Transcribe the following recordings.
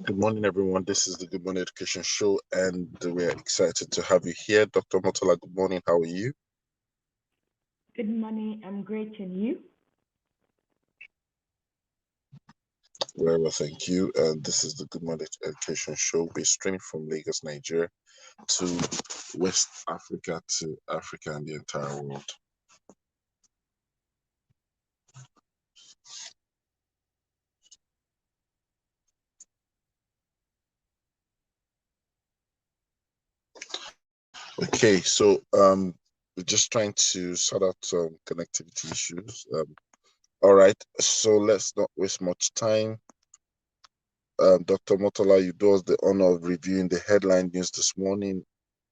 Good morning, everyone. This is the Good Morning Education Show, and we're excited to have you here. Dr. Motola, good morning. How are you? Good morning. I'm great, and you? Very well, thank you. And this is the Good Morning Education Show. We're streaming from Lagos, Nigeria, to West Africa, to Africa, and the entire world. Okay, so we're just trying to sort out some connectivity issues. All right, so let's not waste much time. Dr. Motola, you do us the honor of reviewing the headline news this morning,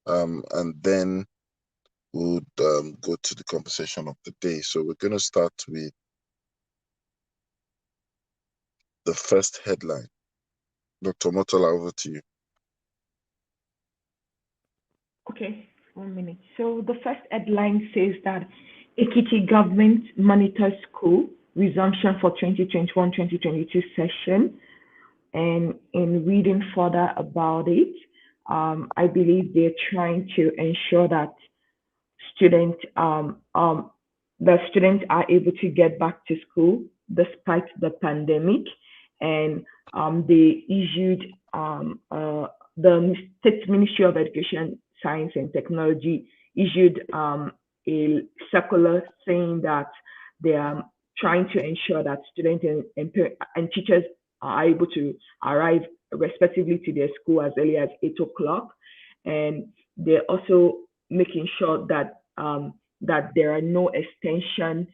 and then would go to the conversation of the day. So we're going to start with the first headline. Dr. Motola, over to you. Okay, 1 minute. So the first headline says that Ekiti government monitors school resumption for 2021-2022 session. And in reading further about it, I believe they're trying to ensure that students the students are able to get back to school despite the pandemic, and they issued the State Ministry of Education, Science and Technology issued a circular saying that they are trying to ensure that students and teachers are able to arrive respectively to their school as early as 8 o'clock, and they're also making sure that that there are no extension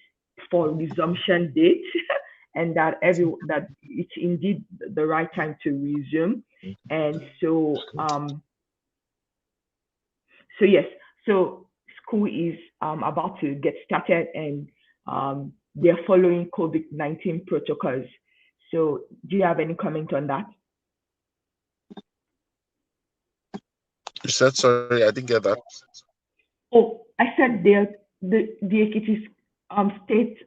for resumption dates and that it's indeed the right time to resume. And so yes, so school is about to get started, and they're following COVID-19 protocols. So do you have any comment on that? You said, sorry, I didn't get that. Oh, I said the Ekiti State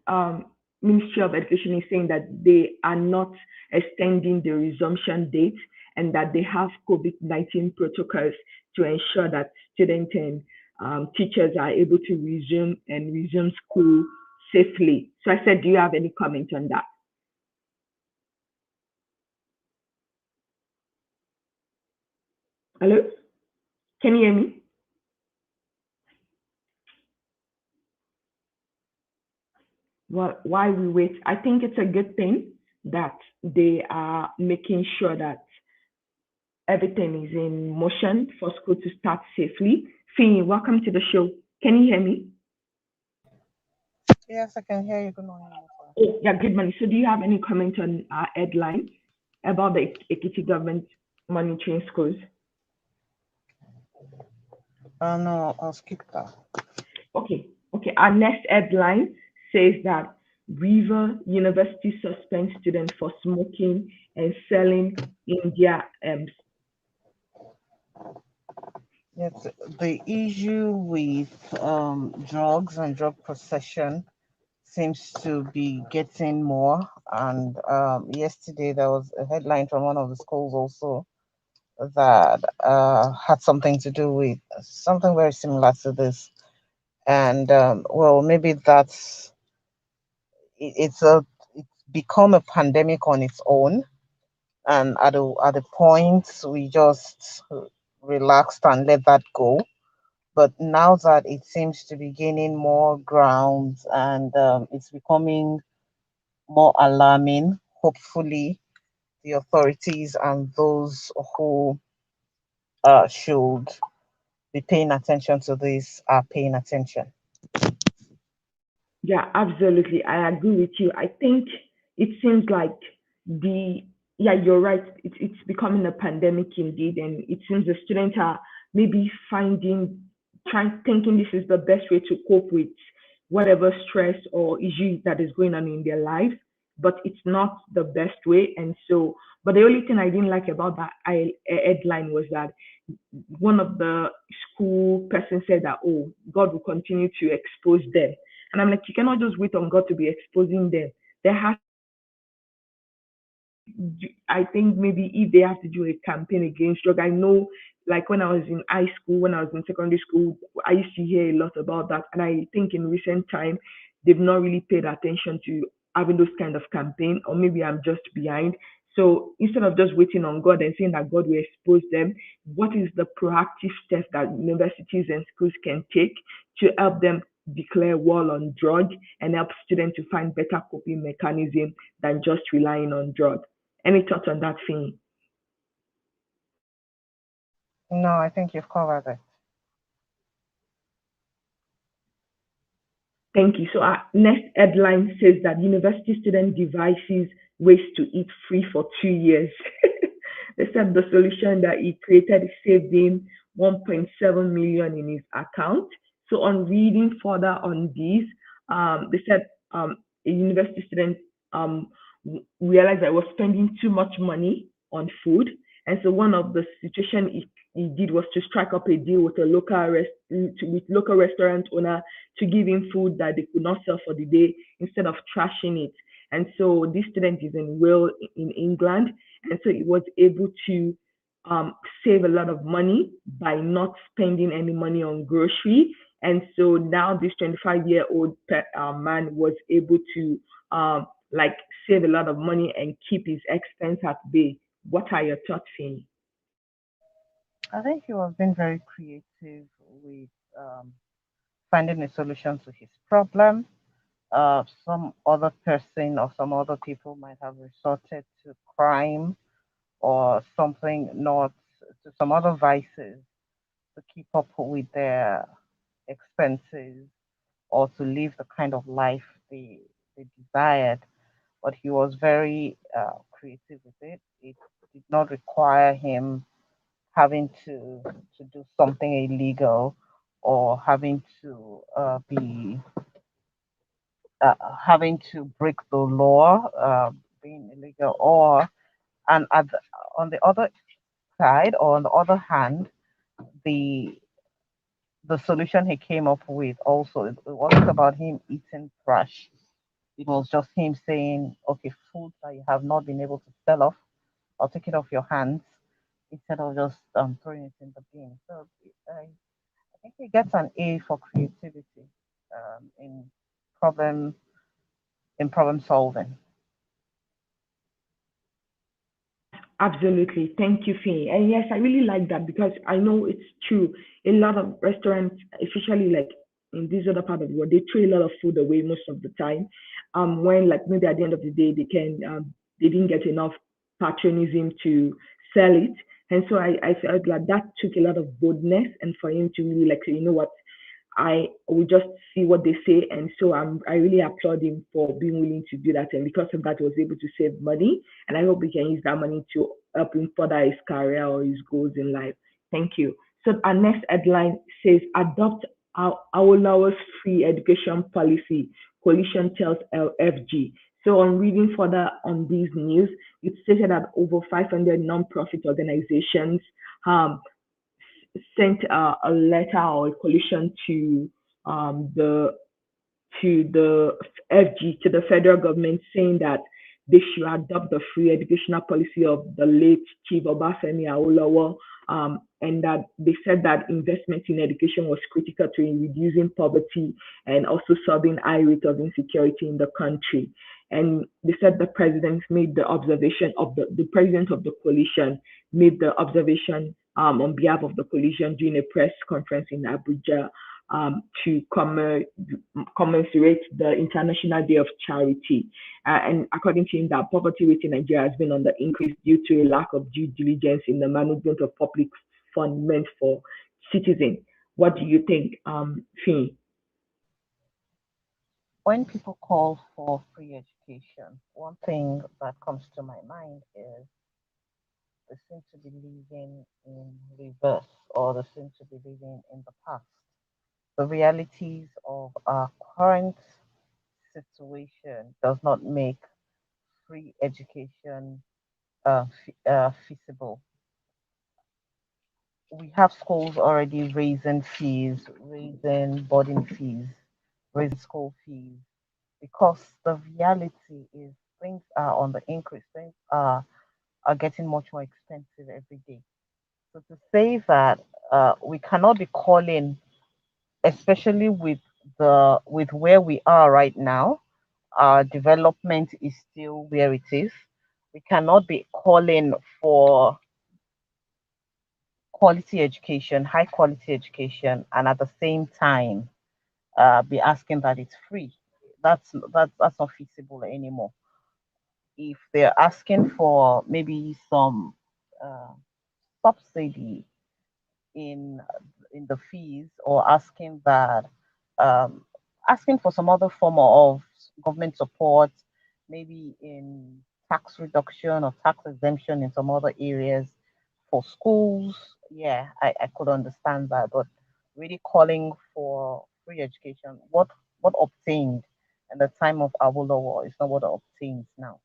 Ministry of Education is saying that they are not extending the resumption date, and that they have COVID-19 protocols to ensure that students and teachers are able to resume school safely. So I said, do you have any comment on that? Hello? Can you hear me? Well, while we wait, I think it's a good thing that they are making sure that everything is in motion for school to start safely. Fee, welcome to the show. Can you hear me? Yes, I can hear you. Good morning, Mofa. Oh, yeah, good morning. So, do you have any comment on our headline about the Ekiti government monitoring schools? No, I'll skip that. Okay. Our next headline says that River University suspends student for smoking and selling India Yes, the issue with drugs and drug possession seems to be getting more. And yesterday there was a headline from one of the schools also that had something to do with something very similar to this. And well, maybe it's become a pandemic on its own, and at the point we just relaxed and let that go. But now that it seems to be gaining more ground, and it's becoming more alarming, hopefully the authorities and those who should be paying attention to this are paying attention. Yeah, absolutely. I agree with you. I think it seems like the yeah, you're right. It's becoming a pandemic indeed, and it seems the students are maybe thinking this is the best way to cope with whatever stress or issue that is going on in their life, but it's not the best way. And so, but the only thing I didn't like about that headline was that one of the school person said that, oh, God will continue to expose them. And I'm like, you cannot just wait on God to be exposing them. There has I think maybe if they have to do a campaign against drug, I know, like when I was in high school, when I was in secondary school, I used to hear a lot about that, and I think in recent time they've not really paid attention to having those kind of campaign, or maybe I'm just behind. So instead of just waiting on God and saying that God will expose them, what is the proactive steps that universities and schools can take to help them declare war on drug and help students to find better coping mechanism than just relying on drug? Any thoughts on that thing? No, I think you've covered it. Thank you. So our next headline says that university student devices ways to eat free for 2 years. They said the solution that he created saved him 1.7 million in his account. So on reading further on this, they said a university student realized that he was spending too much money on food, and so one of the situation he did was to strike up a deal with a with local restaurant owner to give him food that they could not sell for the day instead of trashing it. And so this student is in Wales in England, and so he was able to save a lot of money by not spending any money on grocery. And so now this 25-year-old man was able to like save a lot of money and keep his expense at bay. What are your thoughts, Finn? I think he was being very creative with finding a solution to his problem. Some other person or some other people might have resorted to crime or something, not to some other vices to keep up with their expenses or to live the kind of life they desired. But he was very creative with it. It did not require him having to do something illegal or uh, having to break the law, being illegal, or and on the other side or on the other hand, the the solution he came up with also it wasn't about him eating trash. It was just him saying, okay, food that you have not been able to sell off, I'll take it off your hands instead of just throwing it in the bin. So I think he gets an A for creativity um, in problem problem solving. Absolutely. Thank you, Fee. And yes, I really like that because I know it's true. A lot of restaurants, especially like in this other part of the world, they throw a lot of food away most of the time. When like maybe at the end of the day they didn't get enough patronism to sell it. And so I felt like that took a lot of boldness and for him to really like say, you know what, I will just see what they say, and so I really applaud him for being willing to do that, and because of that, he was able to save money, and I hope he can use that money to help him further his career or his goals in life. Thank you. So our next headline says adopt our lowest free education policy. Coalition tells LFG. So on reading further on these news, it stated that over 500 non-profit organizations um, sent a letter or a coalition the the FG to the federal government saying that they should adopt the free educational policy of the late Chief Obafemi Awolowo, and that they said that investment in education was critical to reducing poverty and also solving high rate of insecurity in the country. And they said the president made the observation of the president of the coalition made the observation on behalf of the coalition during a press conference in Abuja to commemorate the International Day of Charity. And according to him, that poverty rate in Nigeria has been on the increase due to a lack of due diligence in the management of public fund meant for citizens. What do you think, Finn? When people call for free education, one thing that comes to my mind is they seem to be living in reverse or they seem to be living in the past. The realities of our current situation does not make free education feasible. We have schools already raising fees, raising boarding fees, raising school fees, because the reality is things are on the increase. Things are getting much more expensive every day. So to say that we cannot be calling, especially with where we are right now, our development is still where it is. We cannot be calling for quality education, high quality education, and at the same time be asking that it's free. That's not feasible anymore. If they're asking for maybe some uh, subsidy in in the fees, or um, asking for some other form of government support, maybe in tax reduction or tax exemption in some other areas for schools. Yeah, I could understand that, but really calling for free education, what obtained in the time of Awolowo is not what obtains now.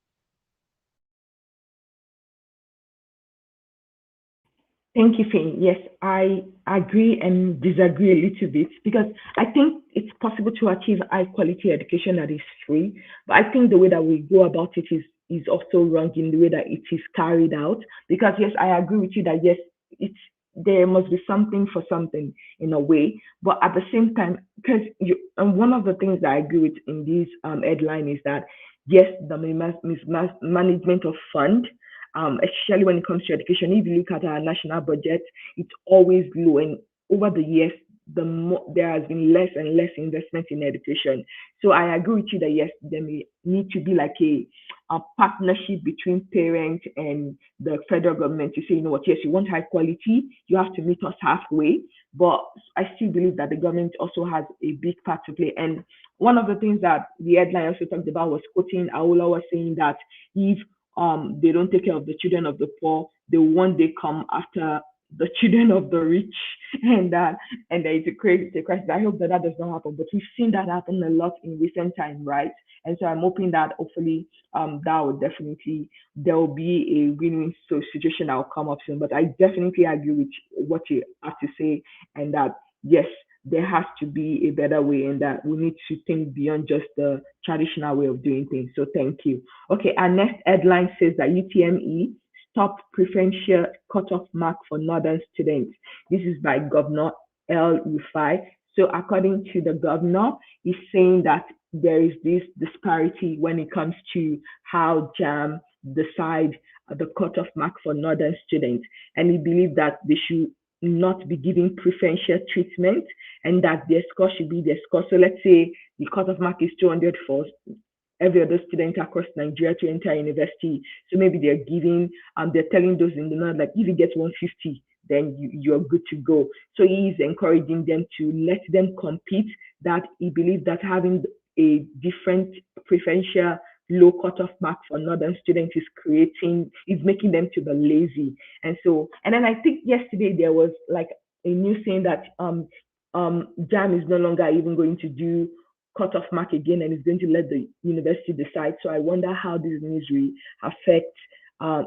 Thank you, Finn. Yes, I agree and disagree a little bit because I think it's possible to achieve high quality education that is free, but I think the way that we go about it is also wrong in the way that it is carried out. Because yes, I agree with you that yes, it's there must be something for something in a way, but at the same time, because you and one of the things that I agree with in this headline is that yes, the mismanagement of fund especially when it comes to education. If you look at our national budget, it's always low, and over the years, there has been less and less investment in education. So I agree with you that yes, there may need to be like a partnership between parents and the federal government to say, you know what, yes, you want high quality, you have to meet us halfway. But I still believe that the government also has a big part to play. And one of the things that the headline also talked about was quoting Aula was saying that if they don't take care of the children of the poor, they will one day come after the children of the rich, and that and there is a crisis. I hope that that does not happen, but we've seen that happen a lot in recent time, right? And so I'm hoping that hopefully that will definitely there will be a win-win situation that will come up soon. But I definitely agree with what you have to say, and that yes, there has to be a better way, and that we need to think beyond just the traditional way of doing things. So thank you. Okay, our next headline says that UTME stopped preferential cutoff mark for northern students. This is by Governor El Rufai. So according to the governor, he's saying that there is this disparity when it comes to how JAM decide the cutoff mark for northern students. And he believes that they should not be given preferential treatment, and that their score should be their score. So let's say the cutoff mark is 200 for every other student across Nigeria to enter university. So maybe they're telling those in the north, like, if you get 150, then you're good to go. So he is encouraging them to let them compete, that he believes that having a different preferential low cutoff mark for northern students is making them to be lazy. And then I think yesterday there was like a news saying that JAM is no longer even going to do cutoff mark again, and is going to let the university decide. So I wonder how this news will affect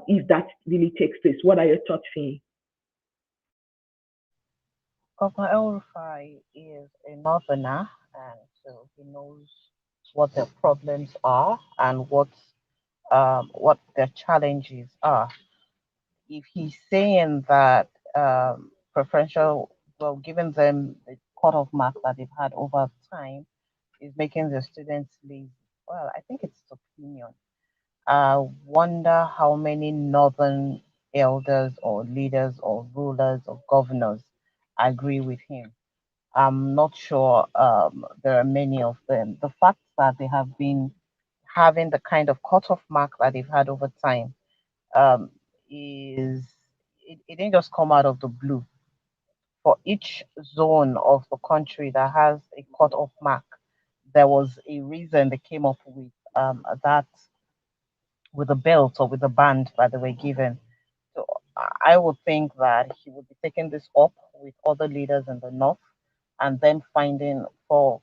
if that really takes place. What are your thoughts, Finn? Governor El Rufai is a northerner, and so he knows what their problems are and what their challenges are. If he's saying that preferential, well, giving them the cutoff mark that they've had over time is making the students lazy, well, I think it's his opinion. I wonder how many northern elders or leaders or rulers or governors agree with him. I'm not sure there are many of them. The fact that they have been having the kind of cutoff mark that they've had over time um, is it didn't just come out of the blue. For each zone of the country that has a cutoff mark, there was a reason they came up with that with a belt or with a band that they were given. So I would think that he would be taking this up with other leaders in the north, and then finding for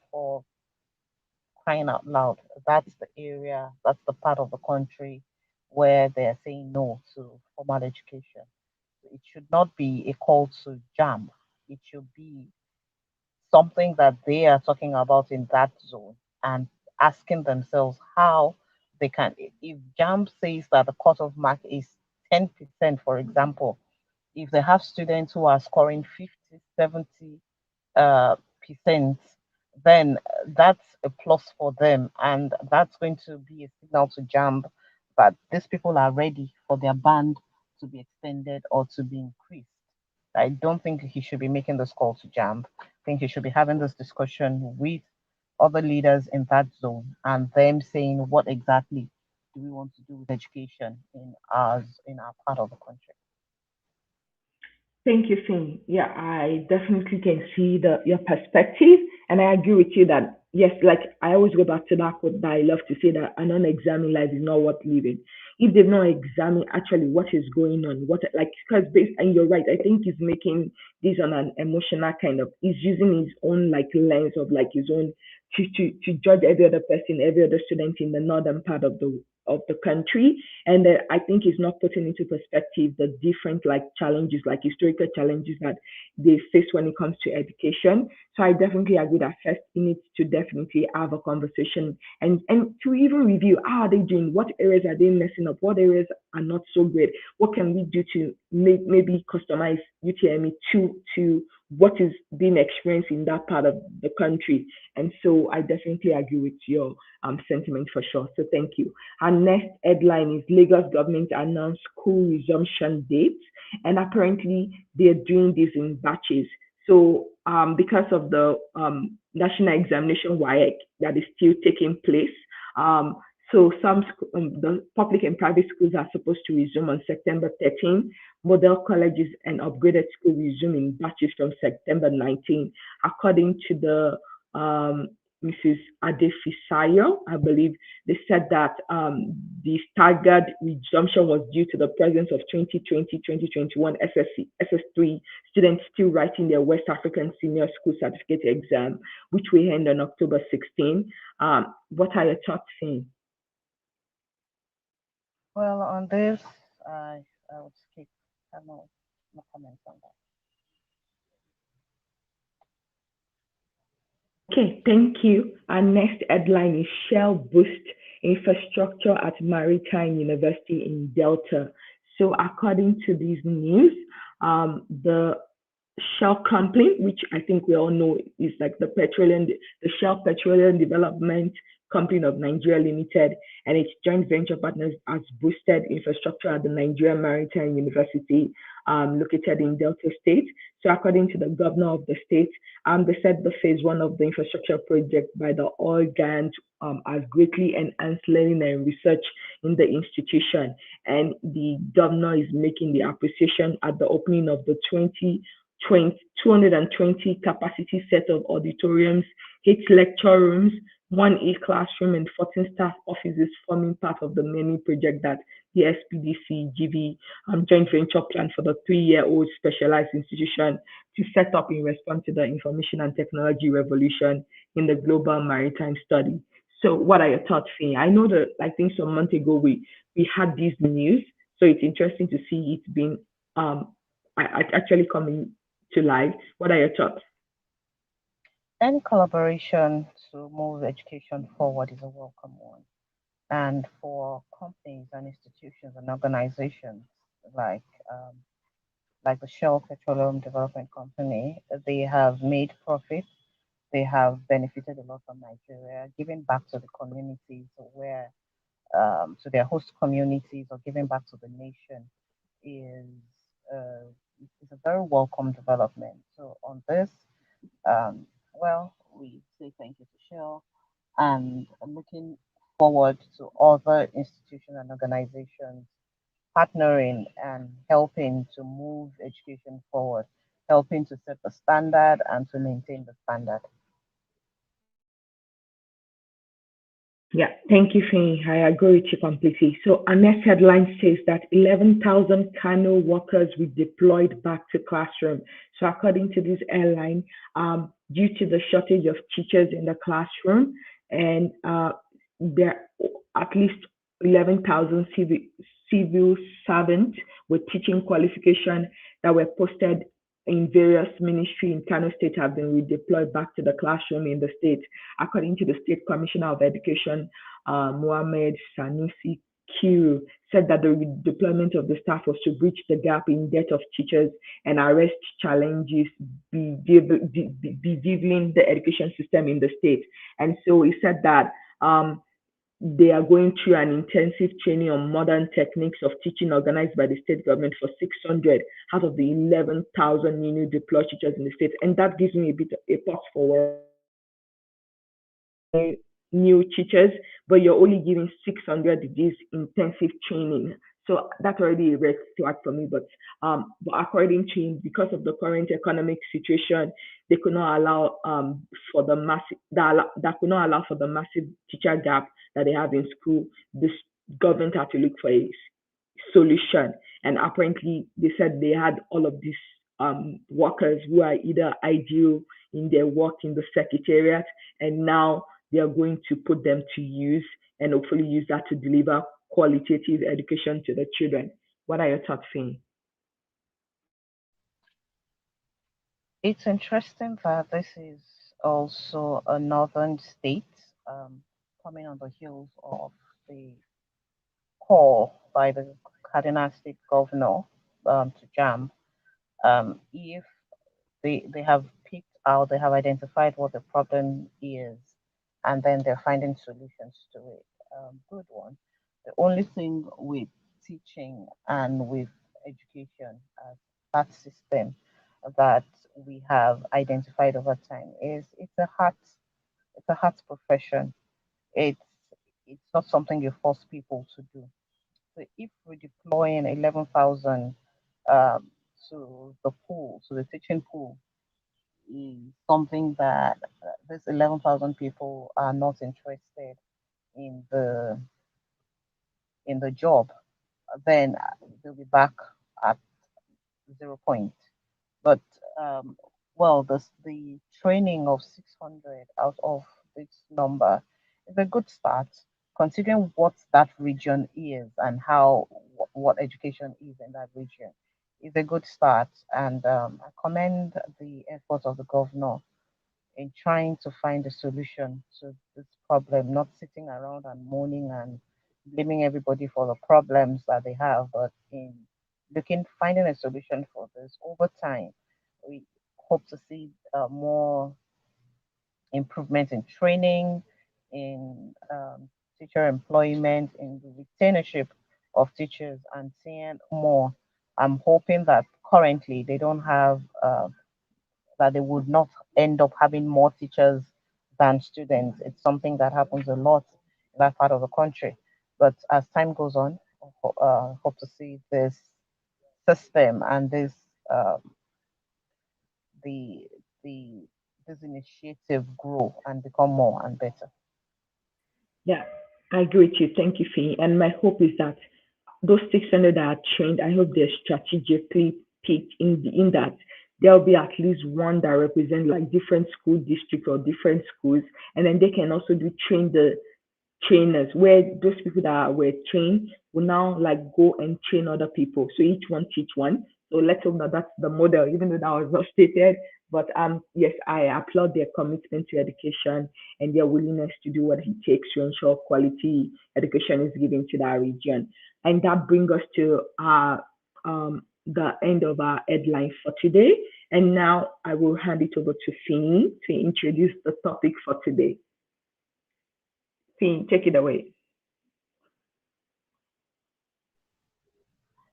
crying out loud, that's the area, that's the part of the country where they're saying no to formal education. It should not be a call to jam. It should be something that they are talking about in that zone and asking themselves how they can, if JAMB says that the cutoff mark is 10%, for example, if they have students who are scoring 50, 70 percent, then that's a plus for them, and that's going to be a signal to JAMB that these people are ready for their band to be extended or to be increased. I don't think he should be making this call to JAMB. I think he should be having this discussion with other leaders in that zone and them saying what exactly do we want to do with education in our part of the country. Thank you, Finn. Yeah, I definitely can see your perspective, and I agree with you that yes, like I always go back to that quote that I love to say that an unexamined life is not worth living. If they've not examined actually what is going on, what like because based and you're right, I think he's making this on an emotional kind of he's using his own like lens of like his own to judge every other person, every other student in the northern part of the country, and I think it's not putting into perspective the different like challenges, like historical challenges that they face when it comes to education. So I definitely agree that first we need to definitely have a conversation and to even review how are they doing, what areas are they messing up, what areas are not so great, what can we do to maybe customize UTME to what is being experienced in that part of the country. And so I definitely agree with your sentiment for sure. So thank you. Our next headline is Lagos government announced school resumption dates, and apparently they're doing this in batches. So because of the national examination WAEC that is still taking place, um, so the public and private schools are supposed to resume on September 13. Model colleges and upgraded schools resume in batches from September 19, according to the Mrs. Adefisayo, I believe. They said that the staggered resumption was due to the presence of 2020-2021 SS3 students still writing their West African Senior School Certificate exam, which will end on October 16. What are your thoughts, Finn? Well, on this, I would skip. I have no comments on that. Okay, thank you. Our next headline is Shell boost infrastructure at Maritime University in Delta. So, according to these news, the Shell company, which I think we all know is like the Shell Petroleum Development Company of Nigeria Limited, and its joint venture partners has boosted infrastructure at the Nigerian Maritime University, located in Delta State. So, according to the governor of the state, they said the phase one of the infrastructure project by the oil giant has greatly enhanced learning and research in the institution. And the governor is making the appreciation at the opening of the 220 capacity set of auditoriums, 8 lecture rooms, one classroom, and 14 staff offices forming part of the many projects that the SPDC GV joint venture plan for the 3-year-old specialized institution to set up in response to the information and technology revolution in the global maritime study. So, what are your thoughts, Finn? I know that I think some month ago we had this news, so it's interesting to see it being actually coming to life. What are your thoughts? Any collaboration to move education forward is a welcome one. And for companies and institutions and organizations like um, like the Shell Petroleum Development Company, they have made profit. They have benefited a lot from Nigeria, giving back to the communities where to their host communities or giving back to the nation is uh, is a very welcome development. So on this, um, well, we say thank you to Shell and looking forward to other institutions and organizations partnering and helping to move education forward, helping to set the standard and to maintain the standard. Yeah, thank you, Finn. I agree with you completely. So, our next headline says that 11,000 Kano workers will deployed back to classroom. So, according to this airline, due to the shortage of teachers in the classroom, and there are at least 11,000 civil servants with teaching qualification that were posted in various ministry in Kano State have been redeployed back to the classroom in the state, according to the State Commissioner of Education, Mohammed Sanusi Kiru, said that the redeployment of the staff was to bridge the gap in debt of teachers and arrest challenges bedeviling the education system in the state. And so he said that they are going through an intensive training on modern techniques of teaching organized by the state government for 600 out of the 11,000 newly deployed teachers in the state. And that gives me a bit a pause for new teachers, but you're only giving 600 this intensive training. So that's already a red flag for me. But according to him, because of the current economic situation, they could not allow for the massive that could not allow for the massive teacher gap that they have in school. This government had to look for a solution, and apparently they said they had all of these workers who are either ideal in their work in the secretariat, and now they are going to put them to use and hopefully use that to deliver qualitative education to the children. What are your thoughts, Finn? It's interesting that this is also a northern state, um, coming on the heels of the call by the Cardinal State Governor, to jam. If they have picked out, they have identified what the problem is, and then they're finding solutions to it. Good one. The only thing with teaching and with education as that system that we have identified over time is it's a heart profession. It's it's not something you force people to do. So if we're deploying 11,000 um, to the pool, to the teaching pool, is something that these 11,000 people are not interested in the job, then they'll be back at 0 point. But um, well, the training of 600 out of this number is a good start, considering what that region is and how what education is in that region. Is a good start, and I commend the efforts of the governor in trying to find a solution to this problem, not sitting around and moaning and blaming everybody for the problems that they have, but in finding a solution for this over time. We hope to see more improvement in training, in teacher employment, in the retainership of teachers, and seeing more. I'm hoping that currently they don't have that they would not end up having more teachers than students. It's something that happens a lot in that part of the country. But as time goes on, hope to see this system and uh, the the this initiative grow and become more and better. Yeah, I agree with you. Thank you, Fee. And my hope is that those 600 that are trained, I hope they're strategically picked in that there'll be at least one that represent like different school districts or different schools, and then they can also do train the trainers where those people that were trained will now like go and train other people. So each one teach one. So let's hope that that's the model, even though that was not stated. But yes, I applaud their commitment to education and their willingness to do what it takes to ensure quality education is given to that region. And that brings us to the end of our headline for today. And now I will hand it over to Fini to introduce the topic for today. Fini, take it away.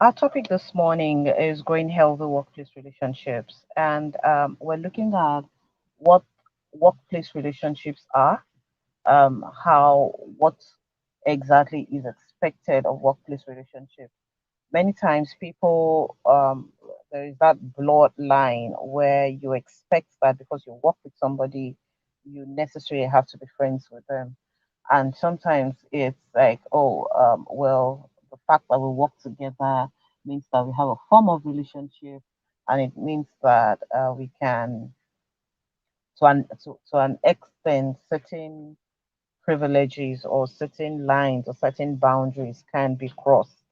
Our topic this morning is growing healthy workplace relationships, and we're looking at what workplace relationships are, what exactly is expected of workplace relationships. Many times, people there is that blurred line where you expect that because you work with somebody, you necessarily have to be friends with them, and sometimes it's like, oh, well, the fact that we work together means that we have a form of relationship, and it means that we can, to an extent, certain privileges or certain lines or certain boundaries can be crossed.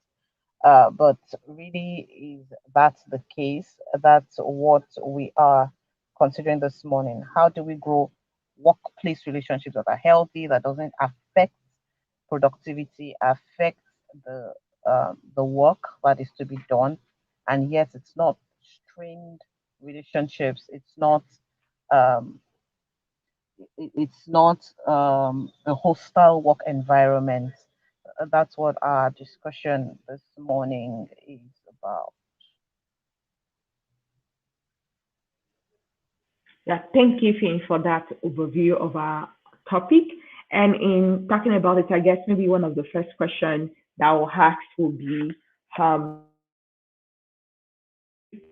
But really, is that the case? That's what we are considering this morning. How do we grow workplace relationships that are healthy, that doesn't affect productivity, affect the work that is to be done, and yet it's not strained relationships. Um, it's not a hostile work environment. That's what our discussion this morning is about. Yeah, thank you, Finn, for that overview of our topic. And in talking about it, I guess maybe one of the first questions that I will ask will be,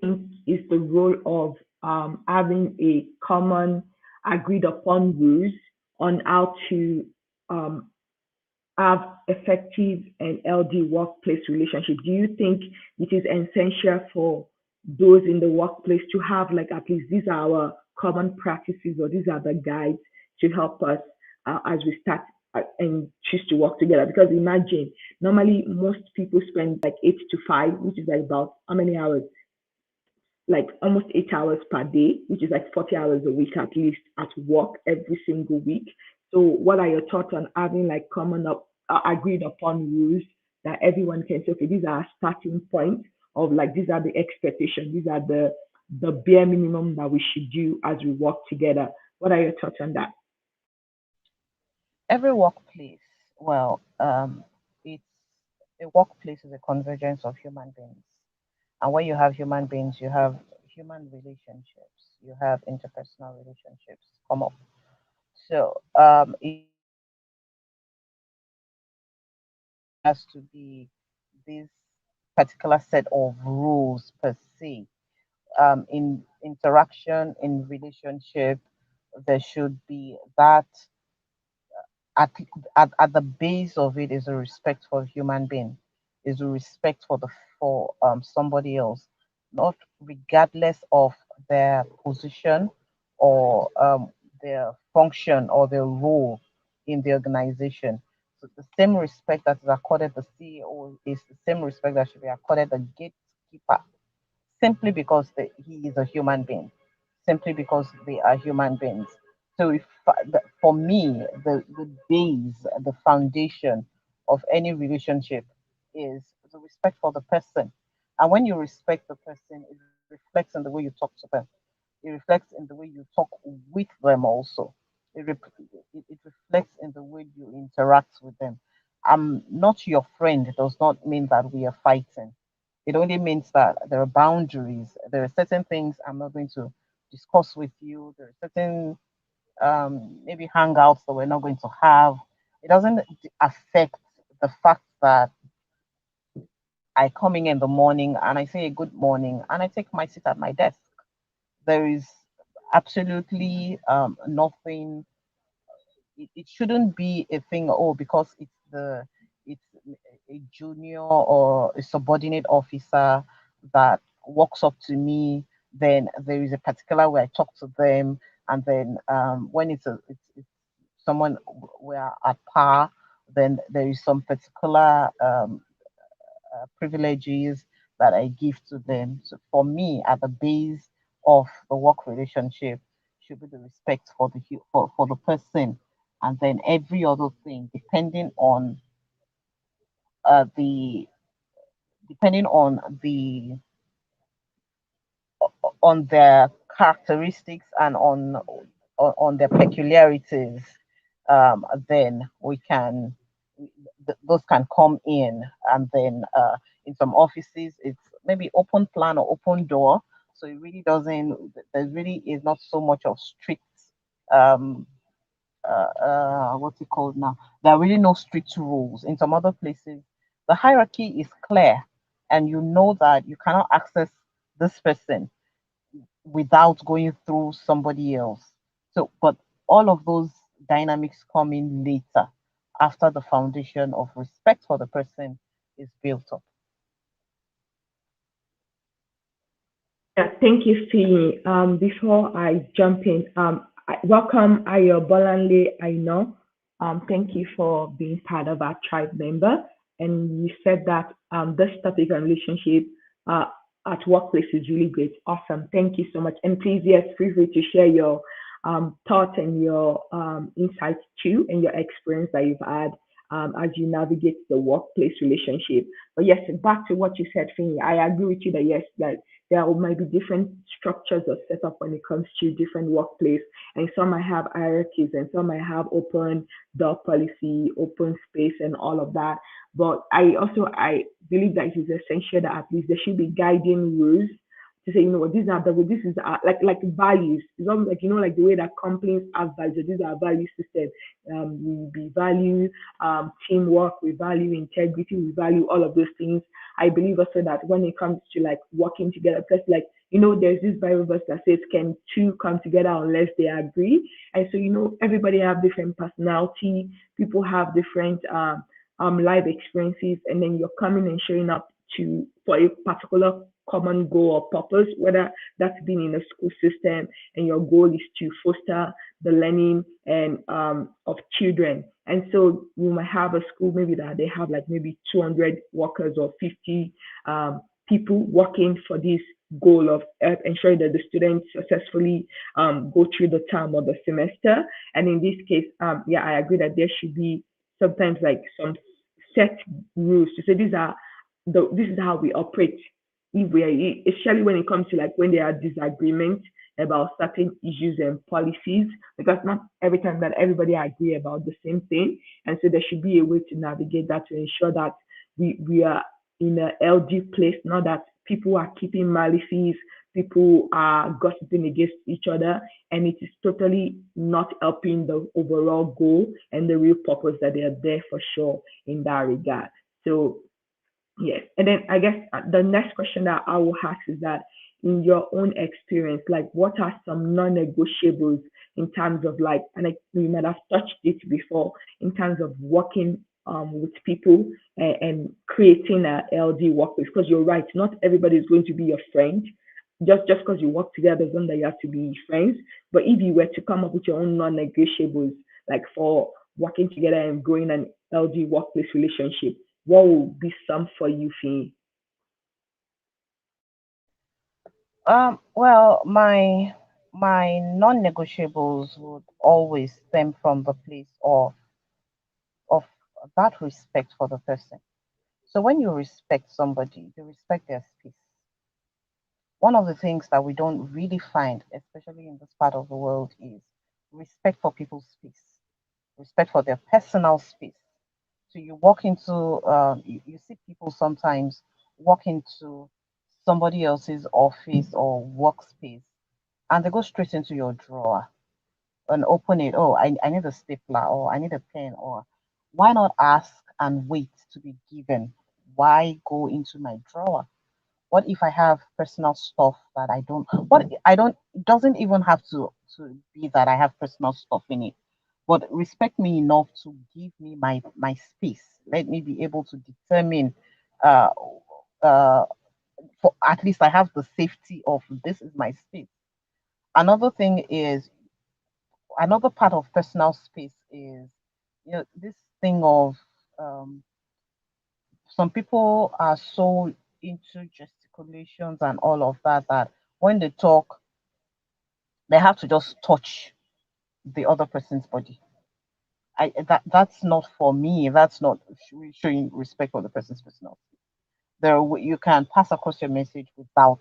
think is the role of having a common agreed upon rules on how to um, have effective and healthy workplace relationship? Do you think it is essential for those in the workplace to have like at least these are our common practices or these are the guides to help us as we start and choose to work together? Because imagine normally most people spend like 8 to 5, which is like about how many hours? Like almost 8 hours per day, which is like 40 hours a week at least at work every single week. So, what are your thoughts on having like common up agreed upon rules that everyone can say, okay, these are our starting point of like these are the expectations, these are the bare minimum that we should do as we work together. What are your thoughts on that? Every workplace, well, it's a workplace is a convergence of human beings, and when you have human beings, you have human relationships, you have interpersonal relationships come up. So, it has to be this particular set of rules per se. In interaction, in relationship, there should be that at, at the base of it is a respect for human being, is a respect for the for somebody else, not regardless of their position or their function or their role in the organization. So the same respect that is accorded the CEO is the same respect that should be accorded the gatekeeper, simply because he is a human being, simply because they are human beings. So, if for me, the base, the foundation of any relationship is the respect for the person. And when you respect the person, it reflects in the way you talk to them. It reflects in the way you talk with them also. It reflects in the way you interact with them. I'm not your friend does not mean that we are fighting. It only means that there are boundaries. There are certain things I'm not going to discuss with you. There are certain maybe hangouts that we're not going to have. It doesn't affect the fact that I come in the morning and I say a good morning and I take my seat at my desk. There is absolutely nothing. It shouldn't be a thing. Oh, because it's a junior or a subordinate officer that walks up to me, then there is a particular way I talk to them, and then when it's someone we are at par, then there is some particular privileges that I give to them. So for me, at the base of the work relationship should be the respect for for the person, and then every other thing, uh, the depending on their characteristics and on their peculiarities, then we can those can come in, and then in some offices it's maybe open plan or open door, so it really doesn't there really is not so much of strict um what's it called now, there are really no strict rules. In some other places the hierarchy is clear, and you know that you cannot access this person without going through somebody else. So, but all of those dynamics come in later after the foundation of respect for the person is built up. Yeah, thank you, Fee. Before I jump in, welcome Ayo Bolanle. I know. Thank you for being part of our tribe member. and you said that this topic on relationship uh, at workplace is really great. Awesome. Thank you so much. And please, yes, feel free to share your thoughts and your insights too, and your experience that you've had as you navigate the workplace relationship. But yes, back to what you said, Finny. I agree with you that yes, that there might be different structures or setup when it comes to different workplace, and some might have hierarchies, and some might have open door policy, open space, and all of that. But I believe that it is essential that at least there should be guiding rules to say, you know what, these are the way, this is like values. It's almost like, you know, like the way that companies have values. These are value system. We value teamwork, we value integrity, we value all of those things. I believe also that when it comes to like working together, because like, you know, there's this Bible verse that says, can two come together unless they agree? And so, you know, everybody have different personality, people have different life experiences, and then you're coming and showing up to for a particular common goal or purpose, whether that's been in a school system and your goal is to foster the learning and of children. And so you might have a school maybe that they have like maybe 200 workers or 50 people working for this goal of ensuring that the students successfully go through the term or the semester. And in this case, yeah, I agree that there should be sometimes like some set rules to say this is how we operate if we are, especially when it comes to like when there are disagreements about certain issues and policies, because not every time that everybody agree about the same thing, and so there should be a way to navigate that to ensure that we are in a healthy place, not that people are keeping malices, people are gossiping against each other, and it is totally not helping the overall goal and the real purpose that they are there for sure in that regard. So yes. And then I guess the next question that I will ask is that in your own experience, like what are some non-negotiables in terms of like, and I, we might have touched it before in terms of working with people and creating a LD workplace. Because you're right, not everybody is going to be your friend. Just because you work together doesn't mean that you have to be friends. But if you were to come up with your own non-negotiables, like for working together and growing an LD workplace relationship, what will be some for you, Fee? Well, my non-negotiables would always stem from the place of that respect for the person. So when you respect somebody, you respect their space. One of the things that we don't really find, especially in this part of the world, is respect for people's space, respect for their personal space. So you walk into, you see people sometimes walk into somebody else's office or workspace, and they go straight into your drawer and open it. Oh, I need a stapler, or I need a pen, or why not ask and wait to be given? Why go into my drawer? What if I have personal stuff that I don't, what I don't, it doesn't even have to be that I have personal stuff in it, but respect me enough to give me my space. Let me be able to determine uh uh for at least I have the safety of this is my space. Another thing is, another part of personal space is, this thing of, um some people are so into gesticulations and all of that, that when they talk, they have to just touch the other person's body. That's not for me. That's not showing respect for the person's personal. You can pass across your message without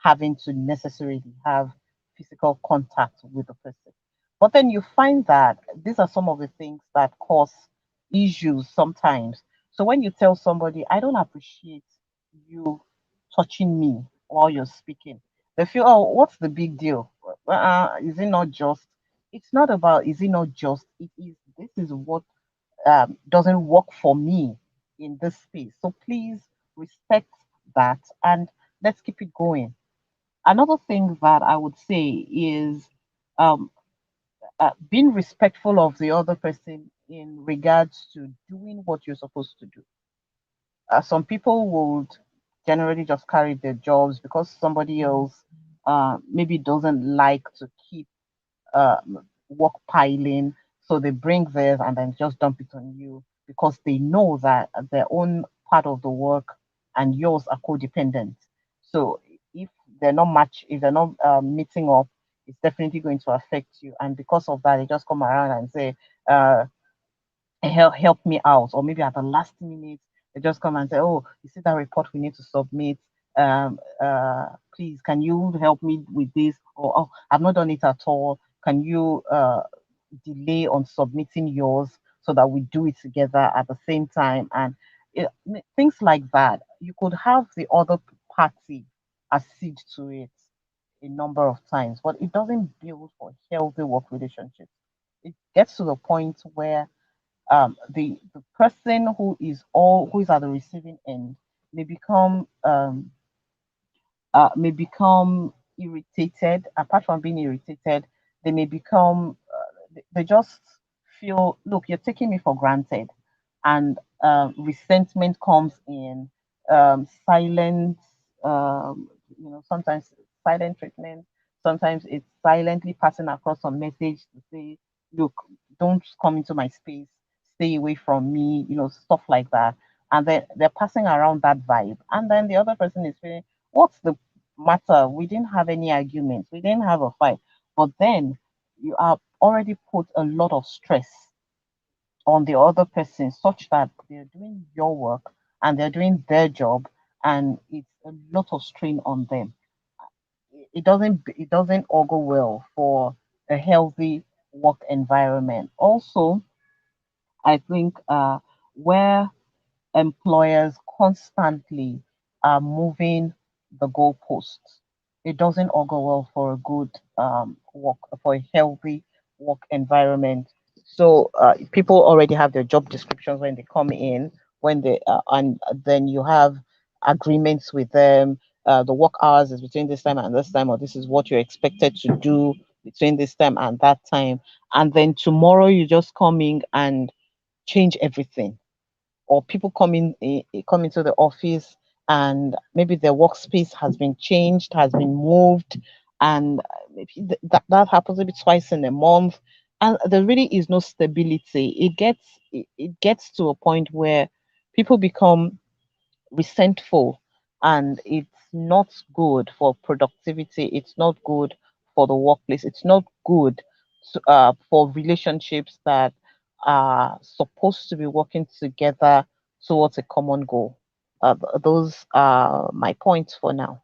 having to necessarily have physical contact with the person. But then you find that these are some of the things that cause issues sometimes. So when you tell somebody, I don't appreciate you touching me while you're speaking, they feel, oh, what's the big deal? Is it not just? It's not about, is it not just? It is, this is what doesn't work for me in this space. So please respect that, and let's keep it going. Another thing that I would say is, um, being respectful of the other person in regards to doing what you're supposed to do. Some people would generally just carry their jobs because somebody else maybe doesn't like to keep uh, work piling, so they bring theirs and then just dump it on you because they know that their own part of the work and yours are codependent. So if they're not if they're not meeting up, it's definitely going to affect you. And because of that, they just come around and say, uh, help me out, or maybe at the last minute they just come and say, oh, you see that report we need to submit, please can you help me with this, or oh, I've not done it at all, can you delay on submitting yours so that we do it together at the same time. And it, things like that, you could have the other party accede to it a number of times, but it doesn't build for healthy work relationships. It gets to the point where the person who is at the receiving end may become irritated. Apart from being irritated, they may become they just feel, look, you're taking me for granted, and resentment comes in, silent, sometimes silent treatment, sometimes it's silently passing across some message to say, look, don't come into my space, stay away from me, stuff like that. And then they're passing around that vibe, and then the other person is feeling, what's the matter? We didn't have any arguments, we didn't have a fight. But then you have already put a lot of stress on the other person, such that they're doing your work and they're doing their job, and it's a lot of strain on them. It doesn't augur well for a healthy work environment. Also, I think where employers constantly are moving the goalposts, it doesn't augur well for a good for a healthy work environment. So people already have their job descriptions when they come in, and then you have agreements with them. The work hours is between this time and this time, or this is what you're expected to do between this time and that time. And then tomorrow you just come in and change everything, or people come into the office and maybe their workspace has been changed, has been moved, and maybe that happens maybe twice in a month, and there really is no stability. It gets to a point where people become resentful, and it's not good for productivity, it's not good for the workplace, it's not good for relationships that are supposed to be working together towards a common goal. Those are my points for now.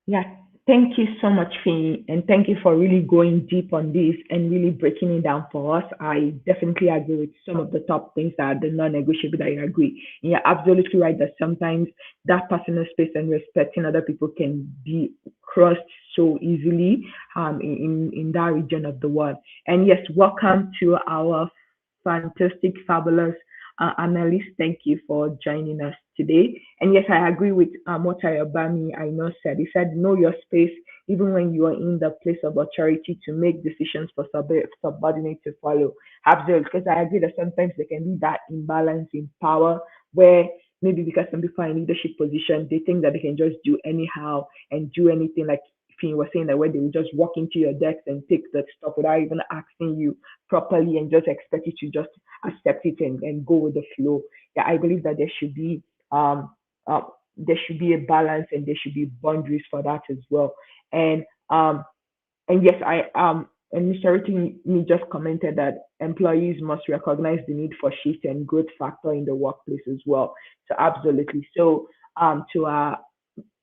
Yeah, thank you so much, Fee, and thank you for really going deep on this and really breaking it down for us. I definitely agree with some of the top things that are the non-negotiable that I agree. And you're absolutely right that sometimes that personal space and respecting other people can be crossed so easily in that region of the world. And yes, welcome to our fantastic, fabulous analyst. Thank you for joining us today. And yes, I agree with what Ayobami I know said. He said, know your space, even when you are in the place of authority, to make decisions for subordinates to follow. Absolutely, because I agree that sometimes there can be that imbalance in power where maybe because some people are in leadership position, they think that they can just do anyhow and do anything, like Finn was saying, that where they will just walk into your desk and take that stuff without even asking you properly and just expect you to just accept it and go with the flow. Yeah, I believe that um, uh, there should be a balance and there should be boundaries for that as well. And um, and yes, and Mr. Rotimi just commented that employees must recognize the need for shift and growth factor in the workplace as well. So absolutely. So to our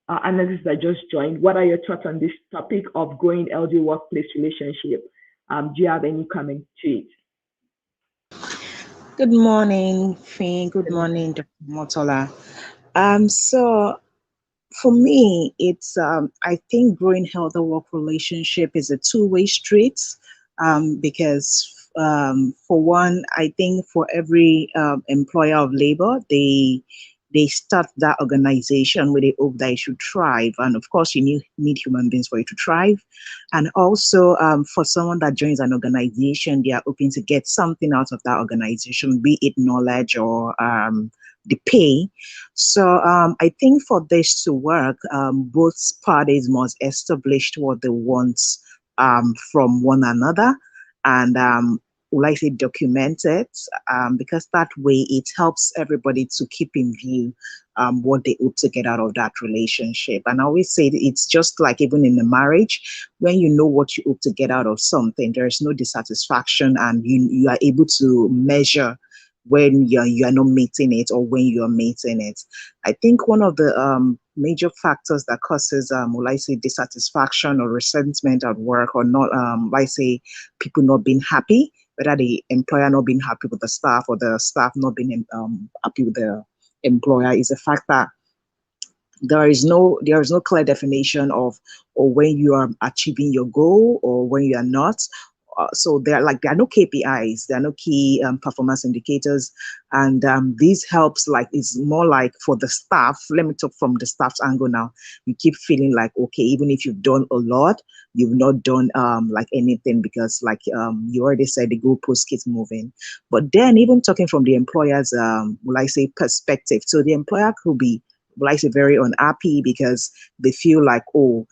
analysts that just joined, what are your thoughts on this topic of growing LD workplace relationship? Do you have any comment to it? Good morning, Finn. Good morning, Dr. Motola. So for me, it's I think growing healthy work relationship is a two-way street. Because for one, I think for every employer of labor, they start that organization with the hope that it should thrive, and of course, you need human beings for it to thrive. And also, for someone that joins an organization, they are hoping to get something out of that organization, be it knowledge or the pay. So I think for this to work, both parties must establish what they want from one another, and will I say, document it, because that way it helps everybody to keep in view what they hope to get out of that relationship. And I always say it's just like even in a marriage, when you know what you hope to get out of something, there's no dissatisfaction, and you are able to measure when you're not meeting it or when you're meeting it. I think one of the major factors that causes, will I say, dissatisfaction or resentment at work, or not, I say, people not being happy, whether the employer not being happy with the staff or the staff not being happy with the employer, is the fact that there is no clear definition of or when you are achieving your goal or when you are not. So there are no KPIs, there are no key performance indicators, and this helps. Like, it's more like for the staff. Let me talk from the staff's angle now. You keep feeling like, okay, even if you've done a lot, you've not done like anything, because like you already said, the goalpost keeps moving. But then even talking from the employer's will I say perspective, so the employer could be, will I say, very unhappy because they feel like, oh,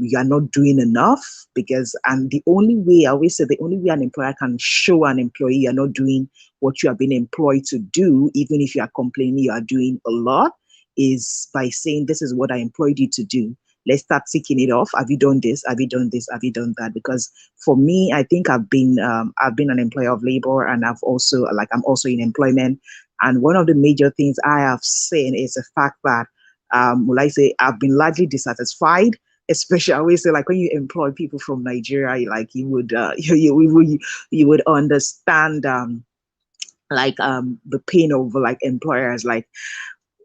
you are not doing enough. Because, and the only way, I always say, the only way an employer can show an employee you're not doing what you have been employed to do, even if you are complaining you are doing a lot, is by saying, this is what I employed you to do. Let's start ticking it off. Have you done this? Have you done this? Have you done that? Because for me, I think I've been an employer of labor, and I'm also in employment. And one of the major things I have seen is the fact that, will I say, I've been largely dissatisfied. Especially, I always say, like, when you employ people from Nigeria, like, you would you would understand the pain of like employers, like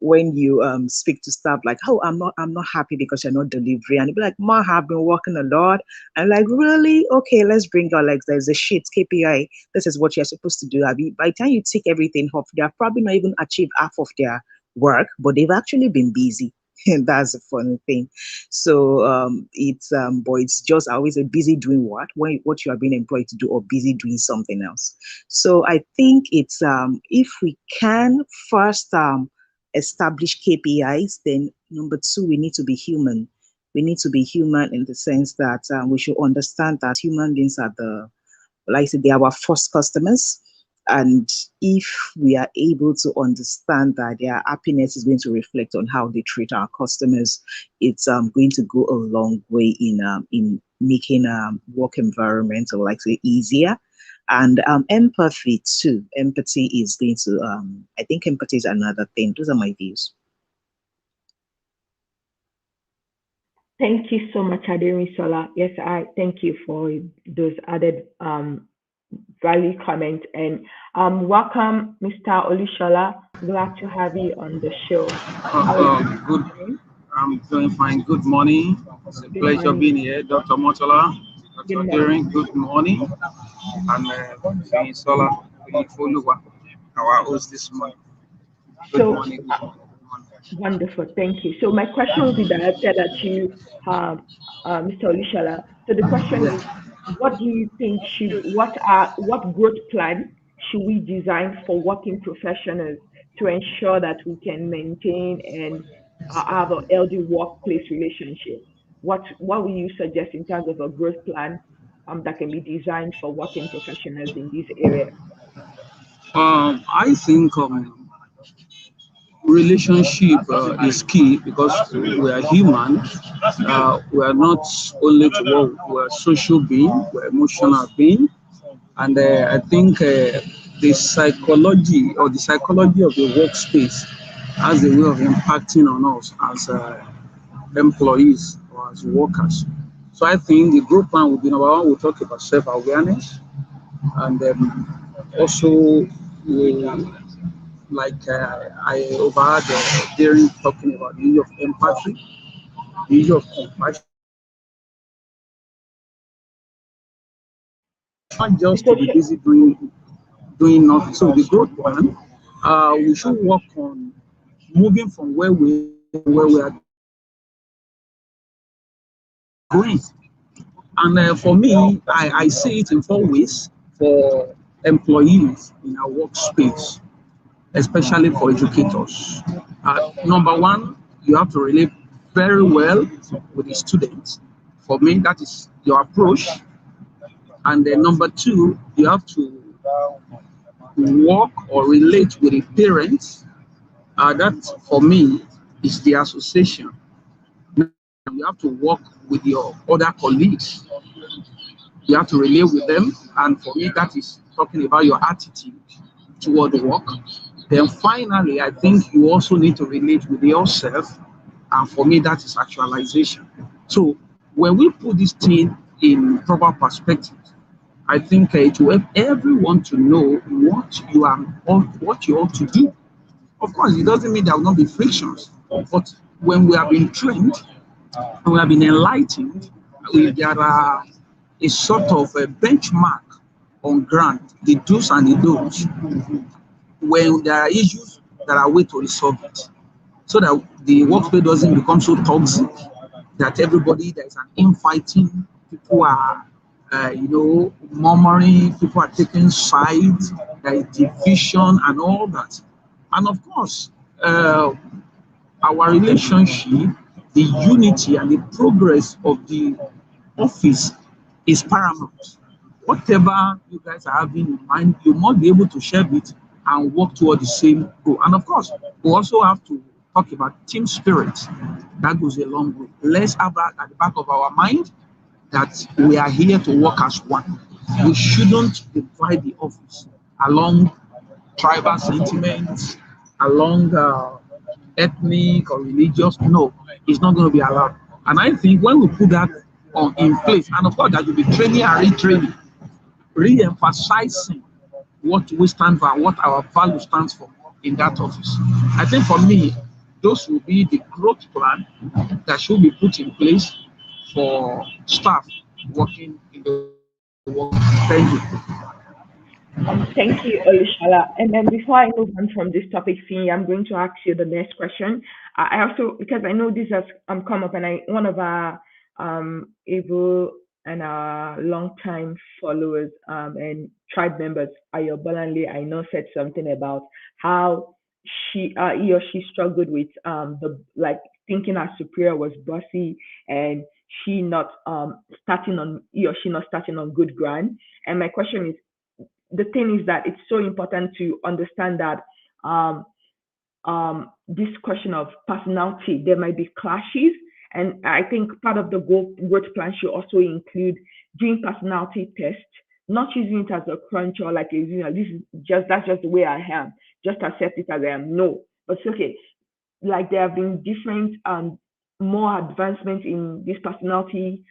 when you speak to staff like, oh, I'm not happy because you're not delivering, and you'll be like, ma, I've been working a lot. And like, really? Okay, let's bring out, like, there's a sheet KPI, this is what you're supposed to do. By the time you tick everything off, they're probably not even achieved half of their work, but they've actually been busy. And that's a funny thing. So but it's just always a busy doing what you are being employed to do, or busy doing something else. So I think it's if we can first establish KPIs, then number two, we need to be human. We need to be human in the sense that we should understand that human beings are like I said, they are our first customers. And if we are able to understand that their happiness is going to reflect on how they treat our customers, it's going to go a long way in making work environment, or like say, easier. And empathy too. Empathy is going to, I think empathy is another thing. Those are my views. Thank you so much, Aderisola. Yes, I thank you for those added value comment. And welcome, Mr. Olushola. Glad to have you on the show. Good. I'm doing fine. Good morning. It's a pleasure being here, Dr. Motola. Dr. Deering, good morning. And Sola, our host this morning. Good morning. Wonderful, thank you. So my question will be directed at you, Mr. Olushola. So the question is, what do you think what growth plan should we design for working professionals to ensure that we can maintain and have a healthy workplace relationship? What will you suggest in terms of a growth plan that can be designed for working professionals in this area? I think relationship is key, because we are human. We are not only to work, we are social being, we're emotional being. And I think the psychology of the workspace has a way of impacting on us as employees or as workers. So I think the group plan will be number one. We'll talk about self-awareness, and also I overheard Darren talking about the issue of empathy, the issue of compassion, not just to be busy doing nothing. So the growth plan, we should work on moving from where we are going. And for me, I see it in four ways for employees in our workspace, especially for educators. Number one, you have to relate very well with the students. For me, that is your approach. And then number two, you have to work or relate with a parent, that for me is the association. You have to work with your other colleagues. You have to relate with them. And for me, that is talking about your attitude toward the work. Then finally, I think you also need to relate with yourself. And for me, that is actualization. So when we put this thing in proper perspective, I think it will help everyone to know what you ought to do. Of course, it doesn't mean there will not be frictions, but when we have been trained, when we have been enlightened, there are a sort of a benchmark on ground, the do's and the don'ts, when there are issues that are way to resolve it, so that the workplace doesn't become so toxic that everybody there is an infighting, people are murmuring, people are taking sides, there is division and all that. And of course, our relationship, the unity and the progress of the office is paramount. Whatever you guys are having in mind, you must be able to share it and work toward the same goal. And of course, we also have to talk about team spirit. That goes a long way. Let's have that at the back of our mind, that we are here to work as one. We shouldn't divide the office along tribal sentiments, along ethnic or religious. No, it's not going to be allowed. And I think when we put that in place, and of course, that will be training and retraining, re-emphasizing what we stand for and what our value stands for in that office. I think for me, those will be the growth plan that should be put in place for staff working in the work. Thank you. Thank you, Olushala. And then before I move on from this topic, Fee, I'm going to ask you the next question. I also, because I know this has come up, and one of our able and our long-time followers and tribe members, Ayo Bolanle, I know said something about how he or she struggled with the like thinking her superior was bossy, and she not starting on he or she not starting on good ground. And my question is, the thing is that it's so important to understand that um, this question of personality, there might be clashes. And I think part of the growth plan should also include doing personality tests, not using it as a crunch or like this is just that's just the way I am. Just accept it as I am. No, but it's okay. Like there have been different more advancements in this personality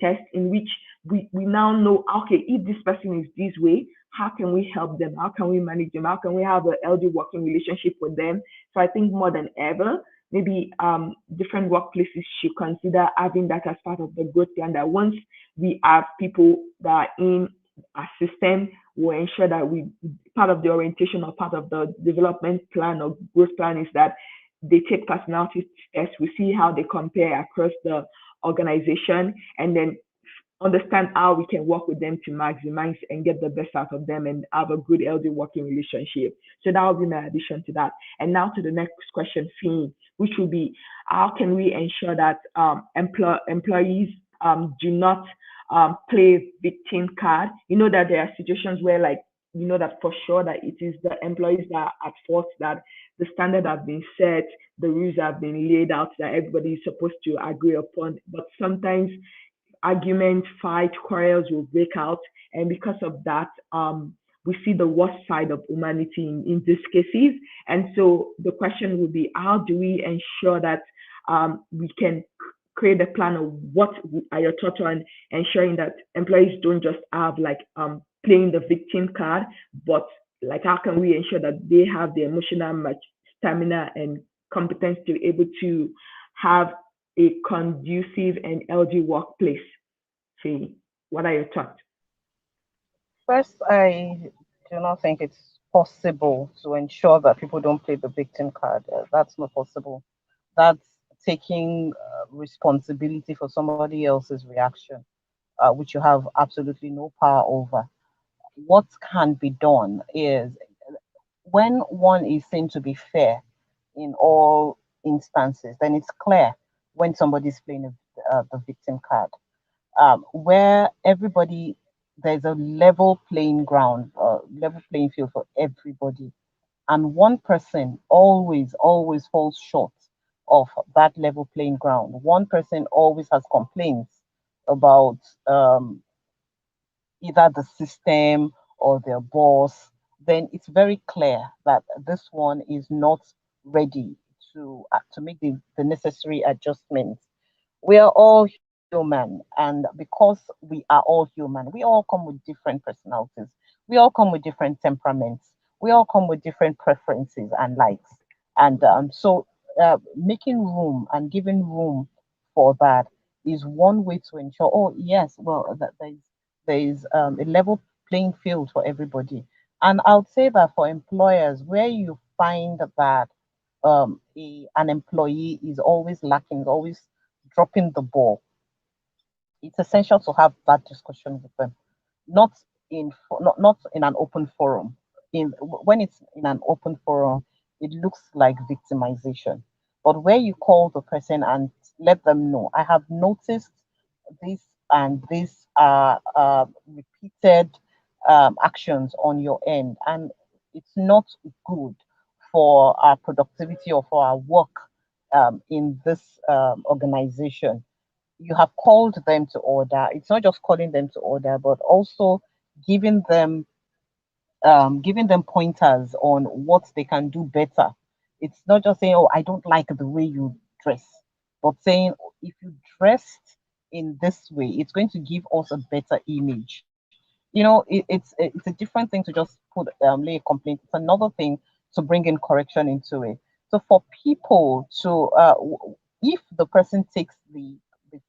test in which we now know, okay, if this person is this way, how can we help them? How can we manage them? How can we have a healthy working relationship with them? So I think more than ever, maybe different workplaces should consider having that as part of the growth plan, that once we have people that are in a system, will ensure that we part of the orientation or part of the development plan or growth plan is that they take personality tests. We see how they compare across the organization, and then understand how we can work with them to maximize and get the best out of them and have a good, healthy working relationship. So that will be my addition to that. And now to the next question, Fee, which will be, how can we ensure that employees do not play victim card? You know that there are situations where, like, you know that for sure that it is the employees that are at fault, that the standard have been set, the rules have been laid out that everybody is supposed to agree upon. But sometimes arguments, fight, quarrels will break out, and because of that, we see the worst side of humanity in these cases. And so the question would be, how do we ensure that we can create a plan of what are your thoughts on ensuring that employees don't just have like playing the victim card, but like how can we ensure that they have the emotional stamina and competence to be able to have a conducive and healthy workplace? See, what are your thoughts? First, I do not think it's possible to ensure that people don't play the victim card. That's not possible. That's taking responsibility for somebody else's reaction, which you have absolutely no power over. What can be done is, when one is seen to be fair in all instances, then it's clear when somebody is playing the victim card. Where everybody there's a level playing ground, level playing field for everybody, and one person always falls short of that level playing ground. One person always has complaints about either the system or their boss, then it's very clear that this one is not ready to make the necessary adjustments. We are all human, and because we are all human, we all come with different personalities, we all come with different temperaments, we all come with different preferences and likes. And making room and giving room for that is one way to ensure, oh yes, well, that there is a level playing field for everybody. And I would say that for employers, where you find that an employee is always lacking, is always dropping the ball, it's essential to have that discussion with them, not not in an open forum. When it's in an open forum, it looks like victimization. But where you call the person and let them know, I have noticed this and this are repeated actions on your end, and it's not good for our productivity or for our work in this organization. You have called them to order. It's not just calling them to order, but also giving them giving them pointers on what they can do better. It's not just saying, "Oh, I don't like the way you dress," but saying, "If you dressed in this way, it's going to give us a better image." It's a different thing to just lay a complaint. It's another thing to bring in correction into it. So for people to, if the person takes the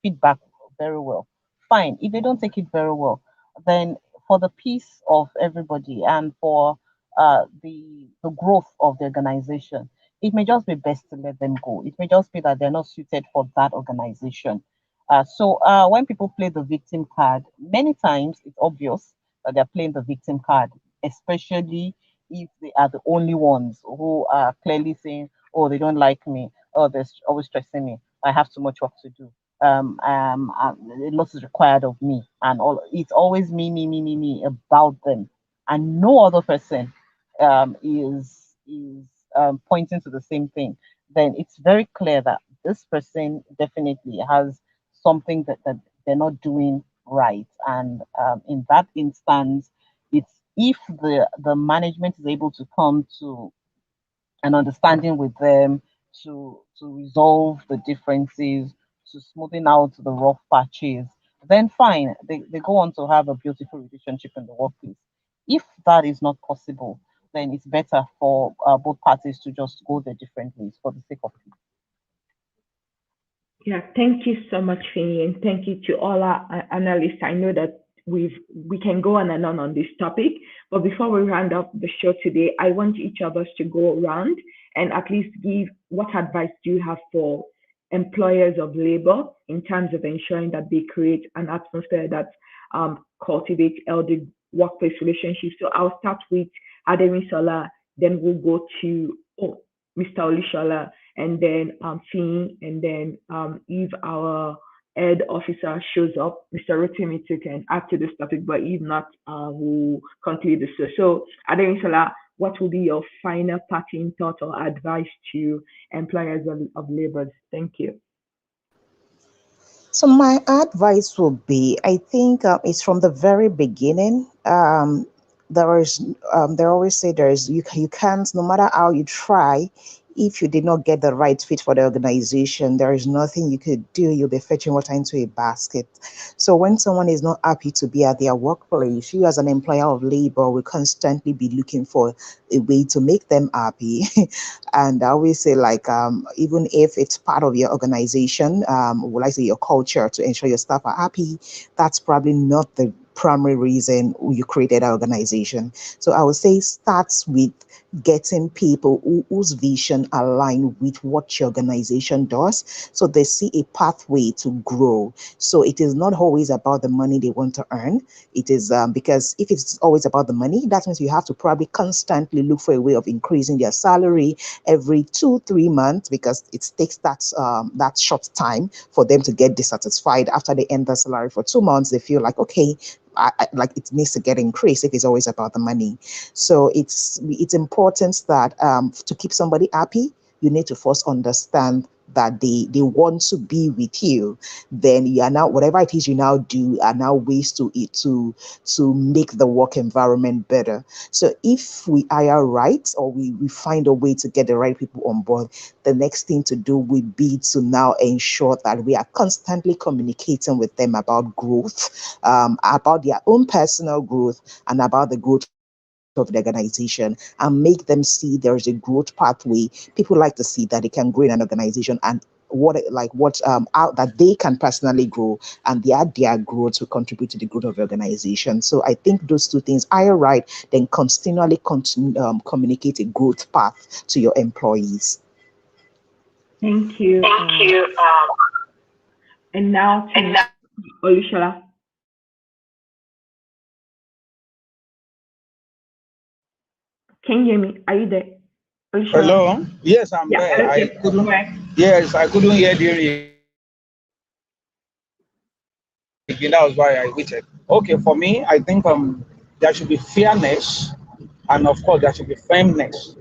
feedback very well, fine. If they don't take it very well, then for the peace of everybody and for the growth of the organization, it may just be best to let them go. It may just be that they're not suited for that organization. When people play the victim card, many times it's obvious that they're playing the victim card, especially if they are the only ones who are clearly saying, "Oh, they don't like me. Oh, they're always stressing me. I have too much work to do. A lot is required of me, and all. It's always me about them, and no other person is pointing to the same thing. Then it's very clear that this person definitely has something that they're not doing right. And in that instance, it's if the management is able to come to an understanding with them to resolve the differences, to smoothing out the rough patches, then fine, they go on to have a beautiful relationship in the workplace. If that is not possible, then it's better for both parties to just go their different ways for the sake of peace. Yeah, thank you so much, Finny, and thank you to all our analysts. I know that we can go on and on this topic, but before we round up the show today, I want each of us to go around and at least give what advice do you have for employers of labor in terms of ensuring that they create an atmosphere that cultivates healthy workplace relationships. So I'll start with Ademi Sola, then we'll go to Mr. Olishola, and then Finn, and then if our head officer shows up, Mr. Rotimi can add to this topic, but if not, we'll conclude the show. So, Adenisola, what will be your final parting thought or advice to employers of labor? Thank you. So my advice would be, I think it's from the very beginning. There is, they always say you can't, no matter how you try, if you did not get the right fit for the organization, there is nothing you could do. You'll be fetching water into a basket. So when someone is not happy to be at their workplace, you as an employer of labor will constantly be looking for a way to make them happy. And I always say, like, even if it's part of your organization, would I say your culture to ensure your staff are happy, that's probably not the primary reason you created an organization. So I would say starts with getting people whose vision align with what your organization does, so they see a pathway to grow. So it is not always about the money they want to earn. It is because if it's always about the money, that means you have to probably constantly look for a way of increasing their salary every 2 3 months, because it takes that short time for them to get dissatisfied. After they end their salary for 2 months, they feel like, okay, like it needs to get increased if it's always about the money. So it's important that to keep somebody happy, you need to first understand that they want to be with you. Then you are now, whatever it is you now do are now ways to it to make the work environment better. So if we hire right, or we find a way to get the right people on board, the next thing to do would be to now ensure that we are constantly communicating with them about growth, about their own personal growth, and about the growth of the organization, and make them see there is a growth pathway. People like to see that they can grow in an organization, and out that they can personally grow, and their growth will contribute to the growth of the organization. So I think those two things are right. Then continually communicate a growth path to your employees. Thank you. And now to Olushola. Can you hear me? Are you there? Olushola? Hello? Yes, I'm there. I couldn't hear the that was why I waited. Okay, for me, I think there should be fairness, and of course there should be firmness.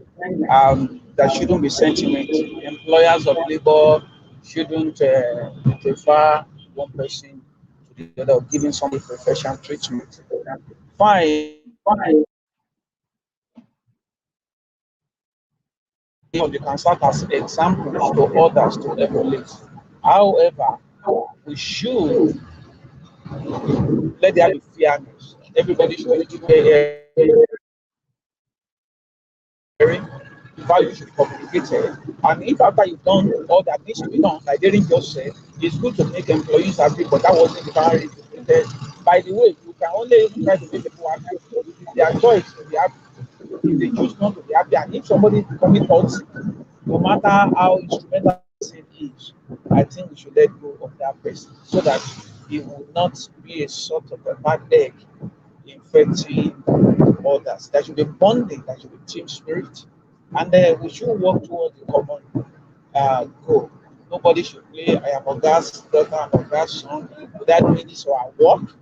There shouldn't be sentiment. Employers of labor shouldn't prefer one person to the other, or giving somebody preferential treatment. Fine. You can start as examples to others to emulate. However, we should let there be fairness. Everybody should be value should be communicated. And if after you've done all that needs to be done, like Derek just said, it's good to make employees happy, but that wasn't the primary related. By the way, you can only try to make people happy. It's their choice to be happy. If they choose not to be happy, and if somebody is becoming toxic, no matter how instrumental the person is, I think we should let go of that person so that it will not be a sort of a bad egg infecting others. There should be bonding, there should be team spirit, and we should work towards the common goal. Nobody should play I am Oga's daughter and Oga's son without doing this or work.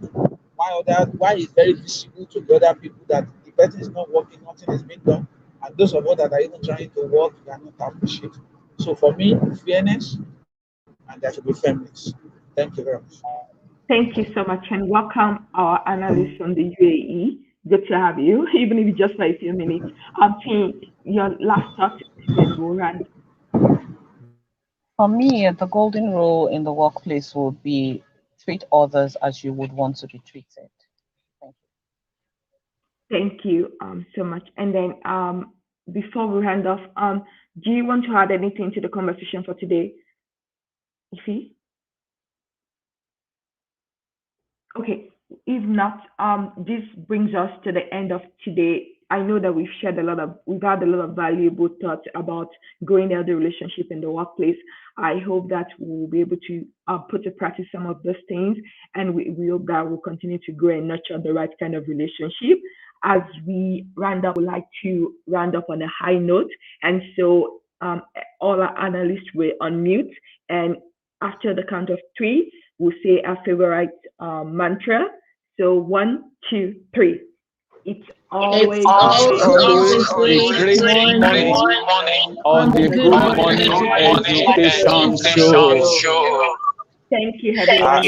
Why is very visible to the other people that the person is not working, nothing is being done, and those of us that are even trying to work, we are not appreciated. So for me, fairness, and there should be fairness. Thank you very much. Thank you so much, and welcome our analyst from the UAE. Good to have you, even if it's just for a few minutes. Team, your last thought, then we'll run. For me, the golden rule in the workplace would be treat others as you would want to be treated. Thank you. Thank you so much. And then before we hand off, do you want to add anything to the conversation for today, Ifi? Okay, if not, this brings us to the end of today. I know that we've had a lot of valuable thoughts about growing healthy relationship in the workplace. I hope that we'll be able to put to practice some of those things, and we hope that we'll continue to grow and nurture the right kind of relationship. As we round up, we'd like to round up on a high note, and so all our analysts were on mute, and after the count of three, we'll say our favorite mantra. So 1, 2, 3. It's always a great morning on the Good Morning Education Show. Thank you, everyone.